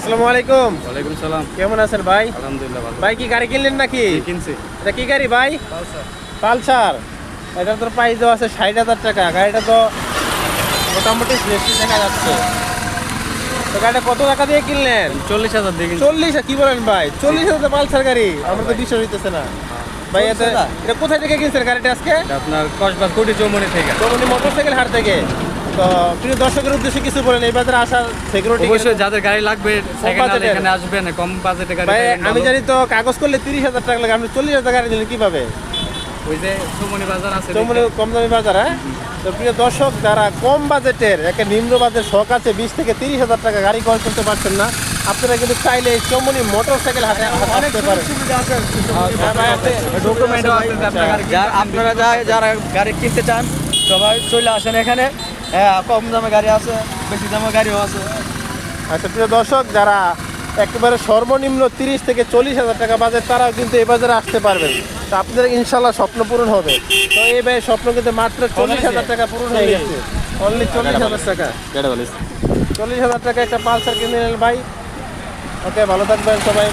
আসসালামু আলাইকুম। ওয়ালাইকুম সালাম। কেমন আছেন ভাই? আলহামদুলিল্লাহ ভালো। ভাই কি গাড়ি কিনলেন নাকি? কিনছি এটা কি গাড়ি ভাই? পালসার। পালসার। এটার তো প্রাইস দেওয়া আছে 60,000 টাকা। গাড়িটা তো মোটামুটি বেশি দেখা যাচ্ছে। তো গাড়িটা কত টাকা দিয়ে কিনলেন? 40,000 দিয়ে কিনছি। 40? কি বলেন ভাই, 40,000 পালসার গাড়ি? আমার তো বিশ্বাস হইতেছে না ভাই। এটা কোথায় থেকে কিনছেন গাড়িটা আজকে? এটা আপনার কসবা কোটি চৌমনি থেকে। চৌমনি মোটরসাইকেল হাট থেকে। তো প্রিয় দর্শকের উদ্দেশ্যে কিছু বলেন, এই বাজারে আসার সিকিউরিটি। অবশ্যই যাদের গাড়ি লাগবে সেকেন্ড হ্যান্ড বাজেটের? এখানে আসবেন, কম বাজেটে গাড়ি ভাই পাবেন আমি ভালো। জানি তো কাগজ করলে 30,000 টাকা লাগে, আপনি 40,000 গাড়ি দিলেন কিভাবে? ওই যে চৌমনি বাজার আছে চৌমনি কম দামি বাজার। হ্যাঁ, তো প্রিয় দর্শক, যারা কম বাজেটের একটা নিম্ন বাজেট শখ আছে 20 থেকে 30,000 টাকা গাড়ি ক্রয় করতে পারছেন না, আপনারা কিন্তু চাইলে এই চৌমনি মোটরসাইকেল হাটে আসতে পারেন। হ্যাঁ ভাই, আপনি ডকুমেন্টও আছে যে আপনার গাড়ি আপনারা যারা গাড়ি কিনতে চান সবাই চলে আসেন এখানে। কম দামে গাড়ি আছে, বেশি দামে গাড়িও আছে। আচ্ছা প্রিয় দর্শক, যারা একেবারে সর্বনিম্ন 30 থেকে 40,000 টাকা বাজেট, তারাও কিন্তু এই বাজারে আসতে পারবেন। তো আপনাদের ইনশাল্লাহ স্বপ্ন পূরণ হবে। তো এই ভাই স্বপ্ন কিন্তু মাত্র 40,000 টাকা পূরণ হয়ে গেছে। অনলি 40,000 টাকা। 40,000 টাকা একটা পালসার কিনে নিলেন ভাই। ওকে, ভালো থাকবেন সবাই।